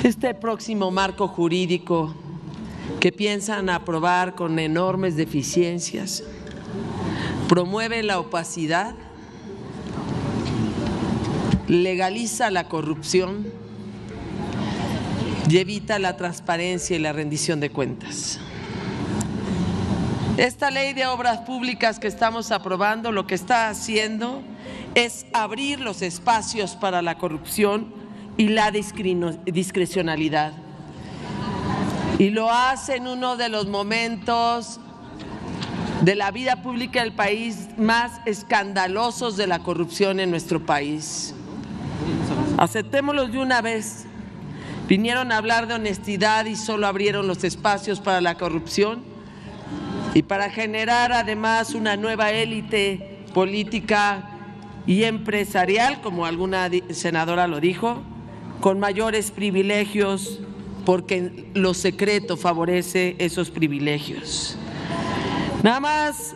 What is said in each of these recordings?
Este próximo marco jurídico que piensan aprobar con enormes deficiencias promueve la opacidad, legaliza la corrupción y evita la transparencia y la rendición de cuentas. Esta ley de obras públicas que estamos aprobando lo que está haciendo es abrir los espacios para la corrupción y la discrecionalidad. Y lo hace en uno de los momentos de la vida pública del país más escandalosos de la corrupción en nuestro país. Aceptémoslo de una vez. Vinieron a hablar de honestidad y solo abrieron los espacios para la corrupción y para generar además una nueva élite política y empresarial, como alguna senadora lo dijo, con mayores privilegios, porque lo secreto favorece esos privilegios. Nada más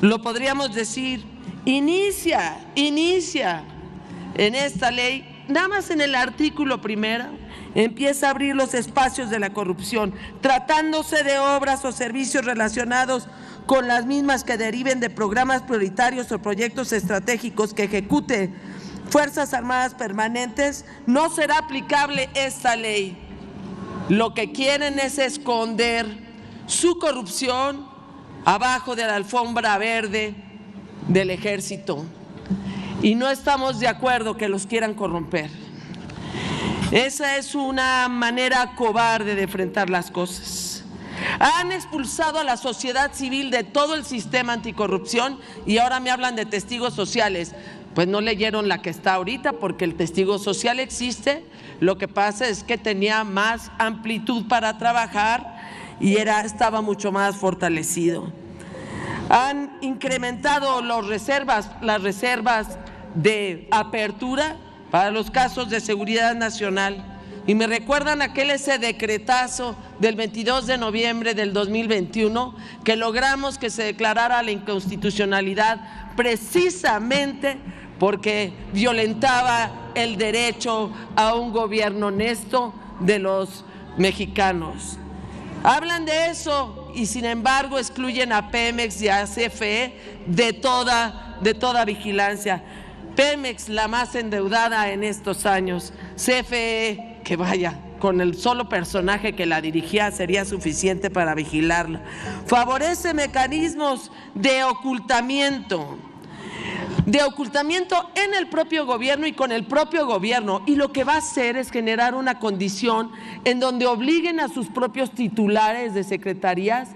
lo podríamos decir, inicia en esta ley, nada más en el artículo primero, empieza a abrir los espacios de la corrupción, tratándose de obras o servicios relacionados con las mismas que deriven de programas prioritarios o proyectos estratégicos que ejecute Fuerzas Armadas permanentes, no será aplicable esta ley. Lo que quieren es esconder su corrupción abajo de la alfombra verde del ejército. Y no estamos de acuerdo que los quieran corromper. Esa es una manera cobarde de enfrentar las cosas. Han expulsado a la sociedad civil de todo el sistema anticorrupción y ahora me hablan de testigos sociales. Pues no leyeron la que está ahorita, porque el testigo social existe. Lo que pasa es que tenía más amplitud para trabajar y estaba mucho más fortalecido. Han incrementado las reservas de apertura para los casos de seguridad nacional. Y me recuerdan ese decretazo del 22 de noviembre del 2021 que logramos que se declarara la inconstitucionalidad precisamente porque violentaba el derecho a un gobierno honesto de los mexicanos. Hablan de eso y sin embargo excluyen a Pemex y a CFE de toda vigilancia. Pemex, la más endeudada en estos años, CFE, que vaya, con el solo personaje que la dirigía sería suficiente para vigilarla. Favorece mecanismos de ocultamiento en el propio gobierno y con el propio gobierno, y lo que va a hacer es generar una condición en donde obliguen a sus propios titulares de secretarías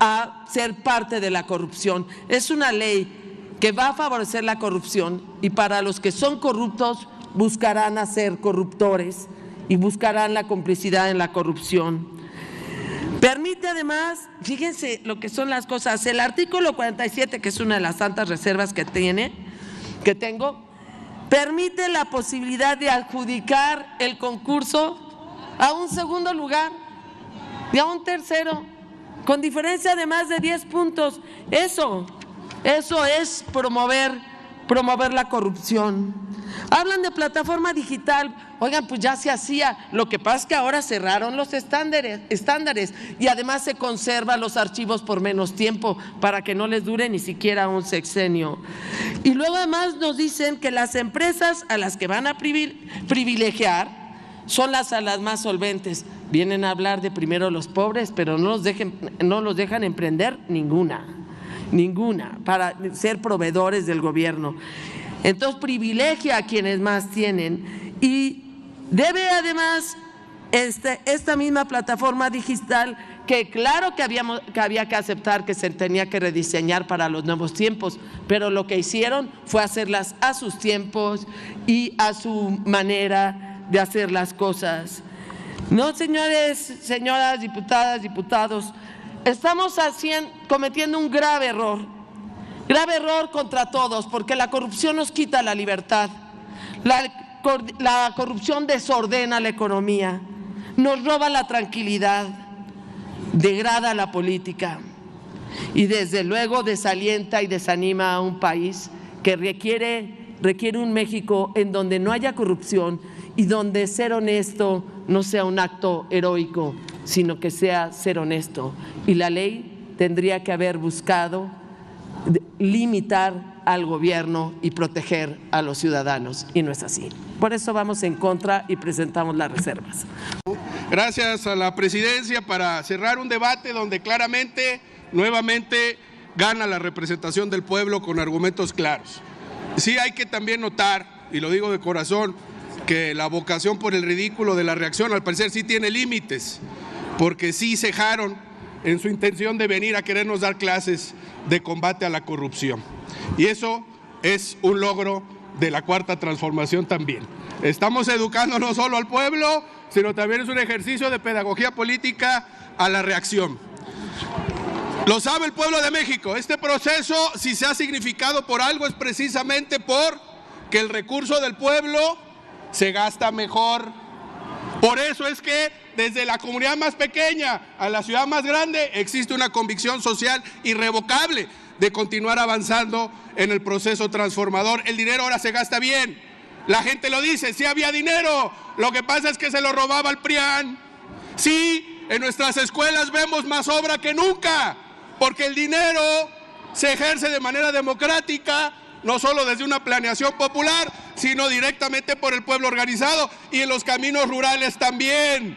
a ser parte de la corrupción. Es una ley que va a favorecer la corrupción y para los que son corruptos buscarán hacer corruptores y buscarán la complicidad en la corrupción. Permite además, fíjense lo que son las cosas, el artículo 47, que es una de las tantas reservas que tengo, permite la posibilidad de adjudicar el concurso a un segundo lugar y a un tercero, con diferencia de más de 10 puntos. Eso es promover la corrupción. Hablan de plataforma digital. Oigan, pues ya se hacía. Lo que pasa es que ahora cerraron los estándares y además se conservan los archivos por menos tiempo para que no les dure ni siquiera un sexenio. Y luego además nos dicen que las empresas a las que van a privilegiar son a las más solventes. Vienen a hablar de primero los pobres, pero no los dejan emprender ninguna para ser proveedores del gobierno. Entonces privilegia a quienes más tienen y debe además esta misma plataforma digital, que claro que había que aceptar que se tenía que rediseñar para los nuevos tiempos, pero lo que hicieron fue hacerlas a sus tiempos y a su manera de hacer las cosas. No, señores, señoras, diputadas, diputados, estamos cometiendo un grave error contra todos, porque la corrupción nos quita la libertad, la corrupción desordena la economía, nos roba la tranquilidad, degrada la política y desde luego desalienta y desanima a un país que requiere un México en donde no haya corrupción y donde ser honesto no sea un acto heroico, sino que sea ser honesto. Y la ley tendría que haber buscado limitar al gobierno y proteger a los ciudadanos, y no es así. Por eso vamos en contra y presentamos las reservas. Gracias a la presidencia para cerrar un debate donde claramente, nuevamente, gana la representación del pueblo con argumentos claros. Sí hay que también notar, y lo digo de corazón, que la vocación por el ridículo de la reacción al parecer sí tiene límites, porque sí cejaron en su intención de venir a querernos dar clases de combate a la corrupción. Y eso es un logro de la Cuarta Transformación también. Estamos educando no solo al pueblo, sino también es un ejercicio de pedagogía política a la reacción. Lo sabe el pueblo de México, este proceso, si se ha significado por algo, es precisamente por que el recurso del pueblo se gasta mejor. Por eso es que desde la comunidad más pequeña a la ciudad más grande existe una convicción social irrevocable de continuar avanzando en el proceso transformador. El dinero ahora se gasta bien. La gente lo dice, sí había dinero, lo que pasa es que se lo robaba el PRIAN. Sí, en nuestras escuelas vemos más obra que nunca, porque el dinero se ejerce de manera democrática, no solo desde una planeación popular, sino directamente por el pueblo organizado, y en los caminos rurales también,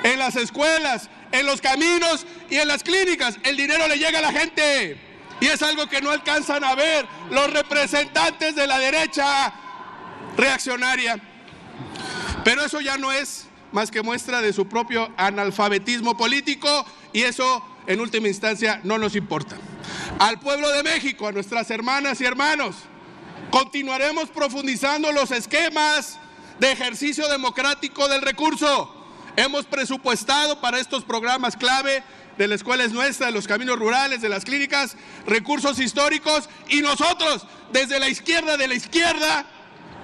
en las escuelas, en los caminos y en las clínicas. El dinero le llega a la gente, y es algo que no alcanzan a ver los representantes de la derecha reaccionaria. Pero eso ya no es más que muestra de su propio analfabetismo político, y eso en última instancia no nos importa. Al pueblo de México, a nuestras hermanas y hermanos, continuaremos profundizando los esquemas de ejercicio democrático del recurso. Hemos presupuestado para estos programas clave de la Escuela es Nuestra, de los caminos rurales, de las clínicas, recursos históricos, y nosotros, desde la izquierda de la izquierda,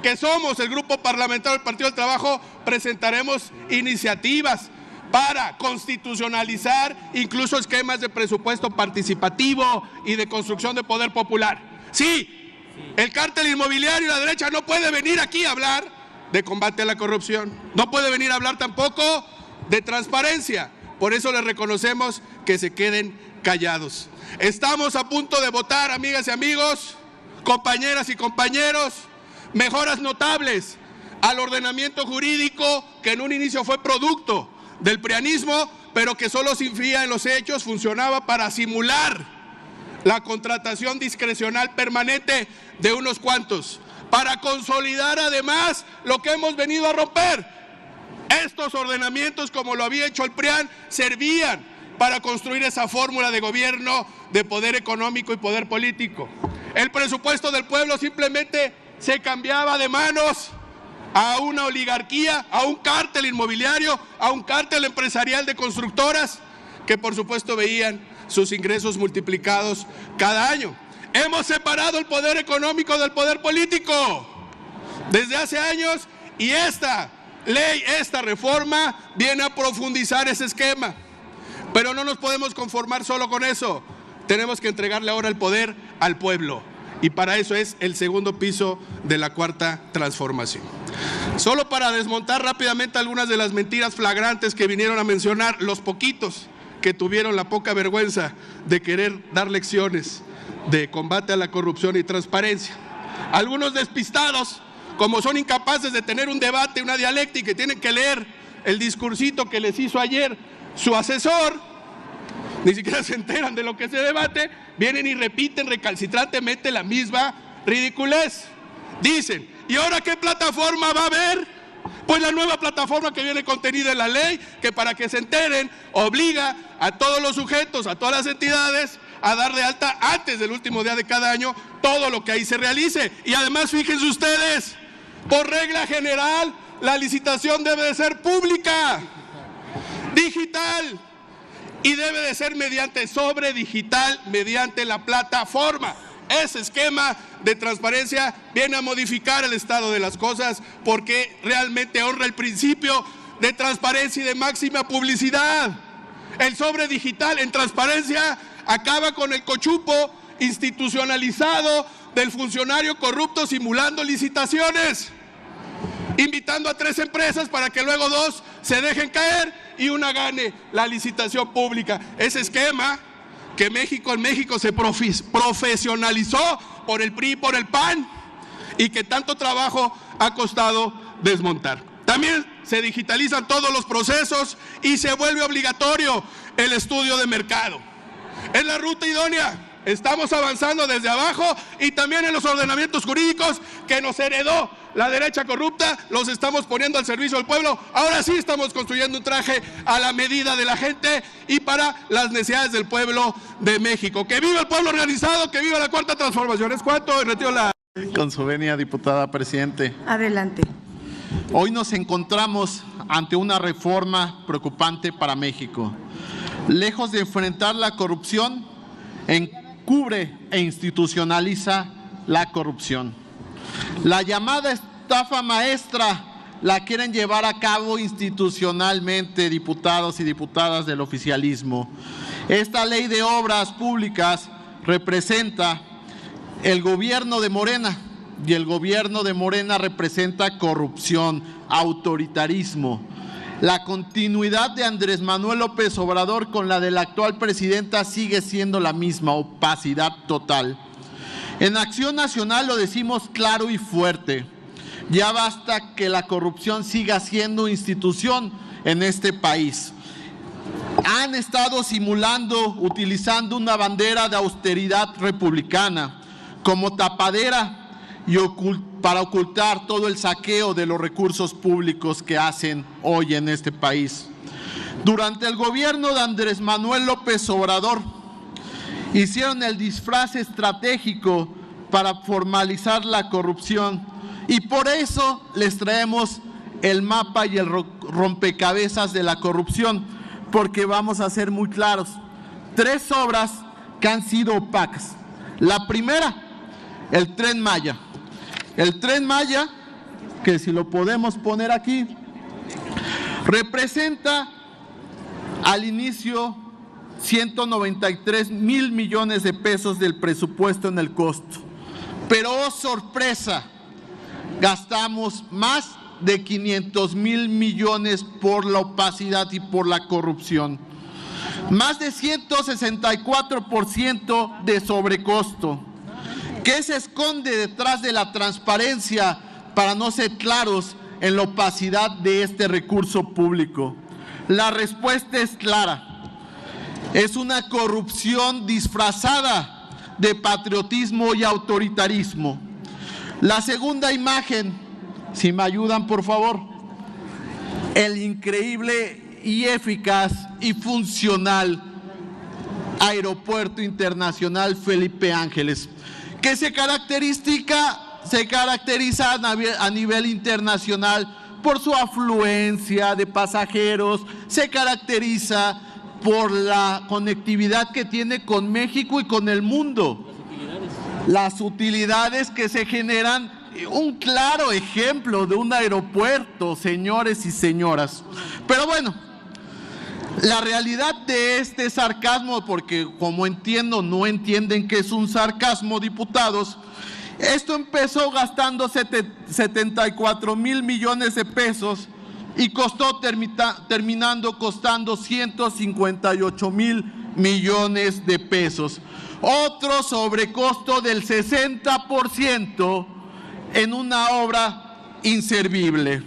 que somos el grupo parlamentario del Partido del Trabajo, presentaremos iniciativas para constitucionalizar incluso esquemas de presupuesto participativo y de construcción de poder popular. Sí, el cártel inmobiliario y la derecha no puede venir aquí a hablar de combate a la corrupción, no puede venir a hablar tampoco de transparencia. Por eso les reconocemos que se queden callados. Estamos a punto de votar, amigas y amigos, compañeras y compañeros, mejoras notables al ordenamiento jurídico que en un inicio fue producto del prianismo, pero que solo se infía en los hechos, funcionaba para simular la contratación discrecional permanente de unos cuantos, para consolidar además lo que hemos venido a romper. Estos ordenamientos, como lo había hecho el PRIAN, servían para construir esa fórmula de gobierno de poder económico y poder político. El presupuesto del pueblo simplemente se cambiaba de manos a una oligarquía, a un cártel inmobiliario, a un cártel empresarial de constructoras que por supuesto veían sus ingresos multiplicados cada año. Hemos separado el poder económico del poder político desde hace años, y esta ley, esta reforma viene a profundizar ese esquema. Pero no nos podemos conformar solo con eso, tenemos que entregarle ahora el poder al pueblo. Y para eso es el segundo piso de la Cuarta Transformación. Solo para desmontar rápidamente algunas de las mentiras flagrantes que vinieron a mencionar los poquitos que tuvieron la poca vergüenza de querer dar lecciones de combate a la corrupción y transparencia. Algunos despistados, como son incapaces de tener un debate, una dialéctica, y tienen que leer el discursito que les hizo ayer su asesor, ni siquiera se enteran de lo que se debate, vienen y repiten recalcitrantemente la misma ridiculez. Dicen, ¿y ahora qué plataforma va a haber? Pues la nueva plataforma que viene contenida en la ley, que para que se enteren, obliga a todos los sujetos, a todas las entidades, a dar de alta antes del último día de cada año todo lo que ahí se realice. Y además, fíjense ustedes, por regla general, la licitación debe de ser pública, digital, y debe de ser mediante sobre digital, mediante la plataforma. Ese esquema de transparencia viene a modificar el estado de las cosas, porque realmente honra el principio de transparencia y de máxima publicidad. El sobre digital en transparencia acaba con el cochupo institucionalizado del funcionario corrupto simulando licitaciones. invitando a 3 empresas para que luego 2 se dejen caer y una gane la licitación pública. Ese esquema que en México se profesionalizó por el PRI y por el PAN y que tanto trabajo ha costado desmontar. También se digitalizan todos los procesos y se vuelve obligatorio el estudio de mercado. Es la ruta idónea. Estamos avanzando desde abajo y también en los ordenamientos jurídicos que nos heredó la derecha corrupta, los estamos poniendo al servicio del pueblo. Ahora sí estamos construyendo un traje a la medida de la gente y para las necesidades del pueblo de México. ¡Que viva el pueblo organizado! ¡Que viva la Cuarta Transformación! ¿Es cuánto? Retiro la... Con su venia, diputada presidente. Adelante. Hoy nos encontramos ante una reforma preocupante para México. Lejos de enfrentar la corrupción, encubre e institucionaliza la corrupción. La llamada estafa maestra la quieren llevar a cabo institucionalmente diputados y diputadas del oficialismo. Esta ley de obras públicas representa el gobierno de Morena y el gobierno de Morena representa corrupción, autoritarismo. La continuidad de Andrés Manuel López Obrador con la de la actual presidenta sigue siendo la misma, opacidad total. En Acción Nacional lo decimos claro y fuerte. Ya basta que la corrupción siga siendo institución en este país. Han estado simulando, utilizando una bandera de austeridad republicana como tapadera y para ocultar todo el saqueo de los recursos públicos que hacen hoy en este país. Durante el gobierno de Andrés Manuel López Obrador, hicieron el disfraz estratégico para formalizar la corrupción y por eso les traemos el mapa y el rompecabezas de la corrupción, porque vamos a ser muy claros. 3 obras que han sido opacas. La primera, el Tren Maya. El Tren Maya, que si lo podemos poner aquí, representa al inicio 193,000 millones de pesos del presupuesto en el costo. Pero, oh sorpresa, gastamos más de 500,000 millones por la opacidad y por la corrupción. Más de 164% de sobrecosto. ¿Qué se esconde detrás de la transparencia para no ser claros en la opacidad de este recurso público? La respuesta es clara. Es una corrupción disfrazada de patriotismo y autoritarismo. La segunda imagen, si me ayudan por favor, el increíble y eficaz y funcional Aeropuerto Internacional Felipe Ángeles, que se caracteriza a nivel internacional por su afluencia de pasajeros, se caracteriza por la conectividad que tiene con México y con el mundo. Las utilidades que se generan, un claro ejemplo de un aeropuerto, señores y señoras. Pero bueno, la realidad de este sarcasmo, porque como entiendo, no entienden que es un sarcasmo, diputados, esto empezó gastando 74,000 millones de pesos y terminando costando 158,000 millones de pesos. Otro sobrecosto del 60% en una obra inservible.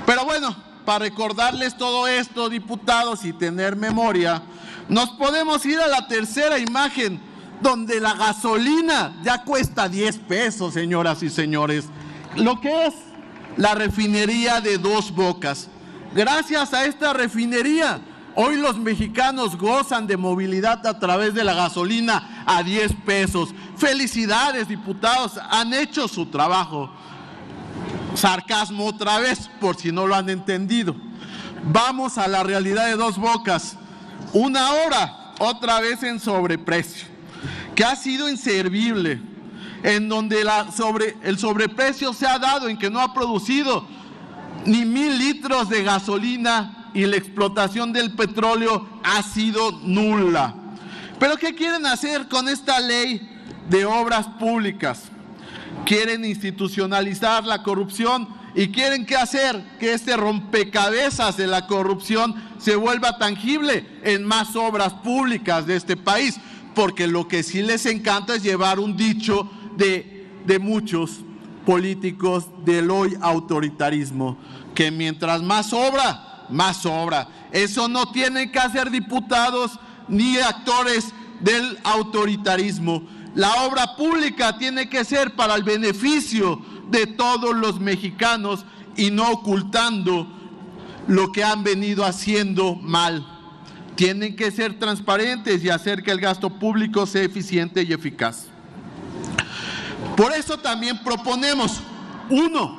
Pero bueno, para recordarles todo esto, diputados, y tener memoria, nos podemos ir a la tercera imagen, donde la gasolina ya cuesta 10 pesos, señoras y señores. Lo que es la refinería de Dos Bocas. Gracias a esta refinería, hoy los mexicanos gozan de movilidad a través de la gasolina a 10 pesos. Felicidades, diputados, han hecho su trabajo. Sarcasmo otra vez, por si no lo han entendido. Vamos a la realidad de Dos Bocas. Una hora, otra vez en sobreprecio, que ha sido inservible, en donde el sobreprecio se ha dado en que no ha producido ni 1,000 litros de gasolina y la explotación del petróleo ha sido nula. ¿Pero qué quieren hacer con esta ley de obras públicas? Quieren institucionalizar la corrupción y quieren hacer que este rompecabezas de la corrupción se vuelva tangible en más obras públicas de este país, porque lo que sí les encanta es llevar un dicho de muchos políticos del hoy autoritarismo, que mientras más obra, más obra. Eso no tienen que hacer diputados ni actores del autoritarismo. La obra pública tiene que ser para el beneficio de todos los mexicanos y no ocultando lo que han venido haciendo mal. Tienen que ser transparentes y hacer que el gasto público sea eficiente y eficaz. Por eso también proponemos, uno,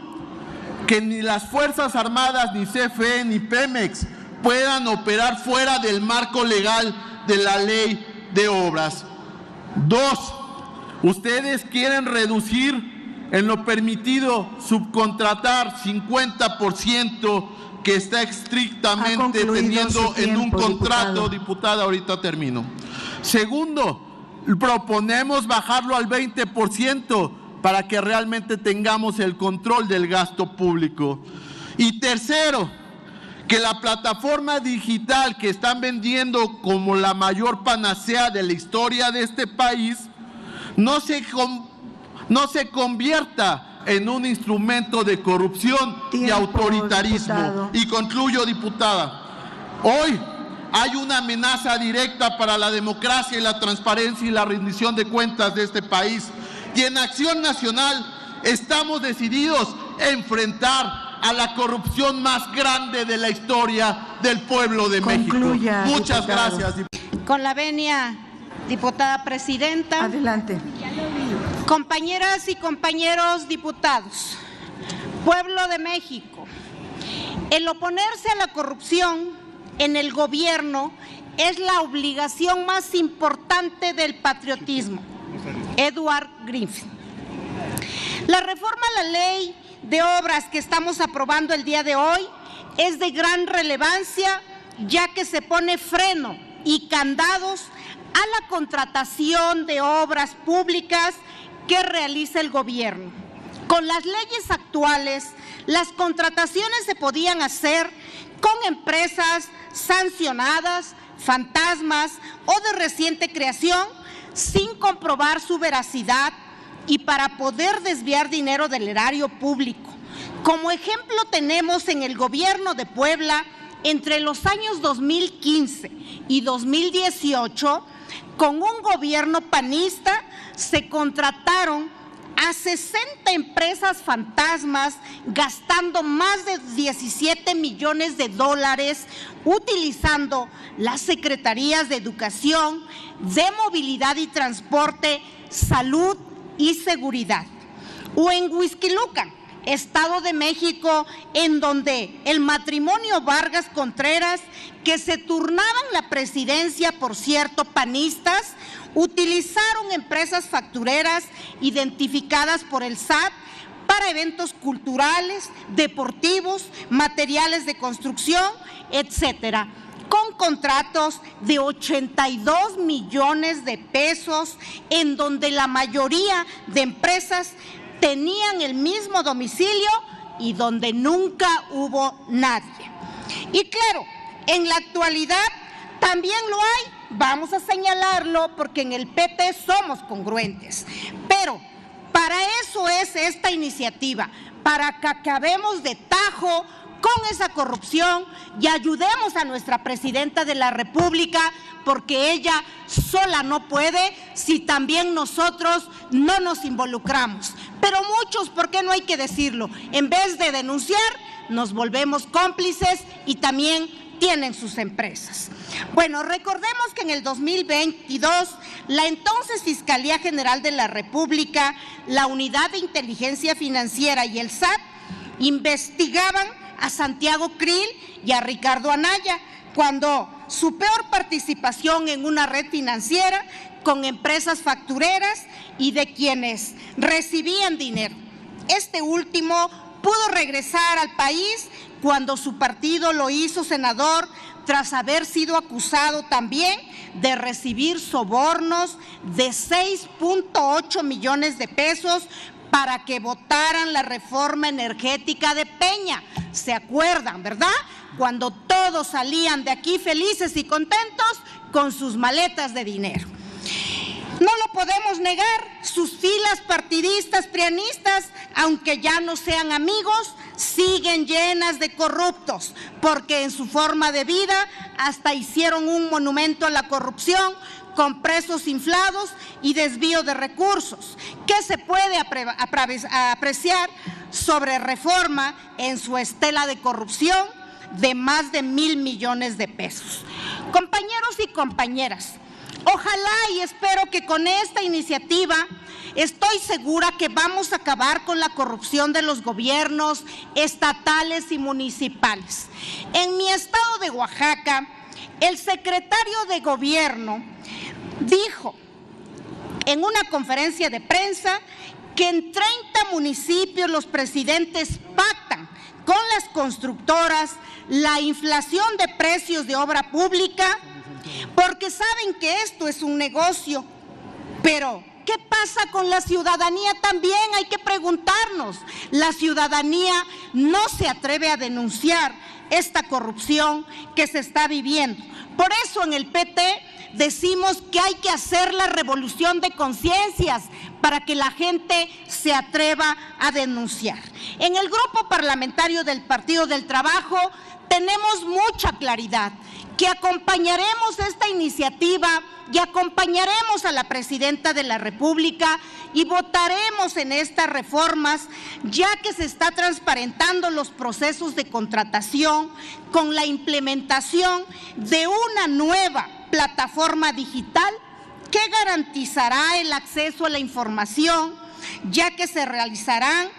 que ni las Fuerzas Armadas, ni CFE, ni Pemex puedan operar fuera del marco legal de la ley de obras. Dos, ustedes quieren reducir en lo permitido, subcontratar 50% que está estrictamente teniendo en un contrato, diputada, ahorita termino. Segundo, proponemos bajarlo al 20% para que realmente tengamos el control del gasto público. Y tercero, que la plataforma digital que están vendiendo como la mayor panacea de la historia de este país no se convierta en un instrumento de corrupción y autoritarismo. Diputado. Y concluyo, diputada. Hoy hay una amenaza directa para la democracia y la transparencia y la rendición de cuentas de este país. Y en Acción Nacional estamos decididos a enfrentar a la corrupción más grande de la historia del pueblo de Concluya, México. Muchas diputado. gracias. Con la venia, diputada presidenta. Adelante. Compañeras y compañeros diputados, pueblo de México, el oponerse a la corrupción en el gobierno es la obligación más importante del patriotismo. Edward Griffin. La reforma a la ley de obras que estamos aprobando el día de hoy es de gran relevancia, ya que se pone freno y candados a la contratación de obras públicas que realiza el gobierno. Con las leyes actuales, las contrataciones se podían hacer con empresas sancionadas, fantasmas o de reciente creación, sin comprobar su veracidad y para poder desviar dinero del erario público. Como ejemplo tenemos en el gobierno de Puebla, entre los años 2015 y 2018, con un gobierno panista, se contrataron a 60 empresas fantasmas, gastando más de 17 millones de dólares, utilizando las secretarías de Educación, de Movilidad y Transporte, Salud y Seguridad. O en Huixquilucan, Estado de México, en donde el matrimonio Vargas Contreras, que se turnaban la presidencia, por cierto, panistas, utilizaron empresas factureras identificadas por el SAT para eventos culturales, deportivos, materiales de construcción, etcétera, con contratos de 82 millones de pesos, en donde la mayoría de empresas tenían el mismo domicilio y donde nunca hubo nadie. Y claro, en la actualidad también lo hay, vamos a señalarlo porque en el PT somos congruentes, pero para eso es esta iniciativa, para que acabemos de tajo con esa corrupción y ayudemos a nuestra presidenta de la República, porque ella sola no puede si también nosotros no nos involucramos. Pero muchos, ¿por qué no hay que decirlo? En vez de denunciar, nos volvemos cómplices y también tienen sus empresas. Bueno, recordemos que en el 2022, la entonces Fiscalía General de la República, la Unidad de Inteligencia Financiera y el SAT investigaban a Santiago Krill y a Ricardo Anaya, cuando su peor participación en una red financiera con empresas factureras y de quienes recibían dinero. Este último pudo regresar al país cuando su partido lo hizo senador, tras haber sido acusado también de recibir sobornos de 6.8 millones de pesos para que votaran la reforma energética de Peña. ¿Se acuerdan, verdad? Cuando todos salían de aquí felices y contentos con sus maletas de dinero. No lo podemos negar, sus filas partidistas prianistas, aunque ya no sean amigos, siguen llenas de corruptos, porque en su forma de vida hasta hicieron un monumento a la corrupción con presos inflados y desvío de recursos. ¿Qué se puede apreciar sobre Reforma en su estela de corrupción de más de 1,000 millones de pesos? Compañeros y compañeras, ojalá y espero que con esta iniciativa estoy segura que vamos a acabar con la corrupción de los gobiernos estatales y municipales. En mi estado de Oaxaca, el secretario de Gobierno dijo en una conferencia de prensa que en 30 municipios los presidentes pactan con las constructoras la inflación de precios de obra pública, porque saben que esto es un negocio. Pero ¿qué pasa con la ciudadanía? También hay que preguntarnos. La ciudadanía no se atreve a denunciar esta corrupción que se está viviendo. Por eso en el PT decimos que hay que hacer la revolución de conciencias para que la gente se atreva a denunciar. En el grupo parlamentario del Partido del Trabajo tenemos mucha claridad que acompañaremos esta iniciativa y acompañaremos a la Presidenta de la República y votaremos en estas reformas, ya que se está transparentando los procesos de contratación con la implementación de una nueva plataforma digital que garantizará el acceso a la información, ya que se realizarán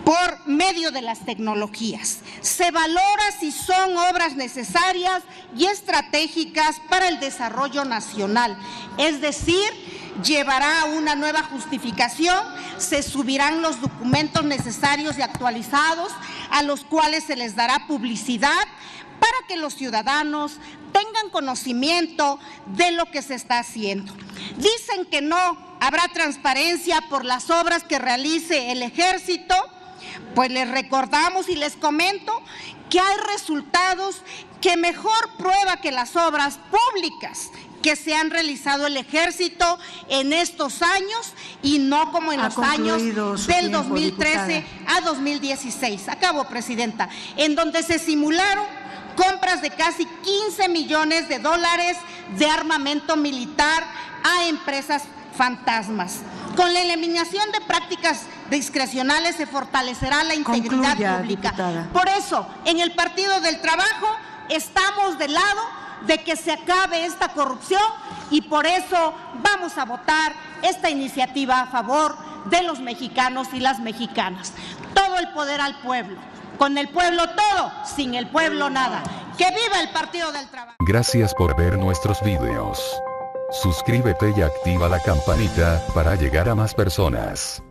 por medio de las tecnologías. Se valora si son obras necesarias y estratégicas para el desarrollo nacional, es decir, llevará una nueva justificación, se subirán los documentos necesarios y actualizados a los cuales se les dará publicidad para que los ciudadanos tengan conocimiento de lo que se está haciendo. Dicen que no habrá transparencia por las obras que realice el Ejército. Pues les recordamos y les comento que hay resultados que mejor prueba que las obras públicas que se han realizado el Ejército en estos años y no como en los años del 2013 a 2016. Acabo, Presidenta, en donde se simularon compras de casi 15 millones de dólares de armamento militar a empresas fantasmas. Con la eliminación de prácticas discrecionales se fortalecerá la integridad pública. Diputada. Por eso, en el Partido del Trabajo estamos del lado de que se acabe esta corrupción y por eso vamos a votar esta iniciativa a favor de los mexicanos y las mexicanas. Todo el poder al pueblo. Con el pueblo todo, sin el pueblo nada. ¡Que viva el Partido del Trabajo! Gracias por ver nuestros videos. Suscríbete y activa la campanita para llegar a más personas.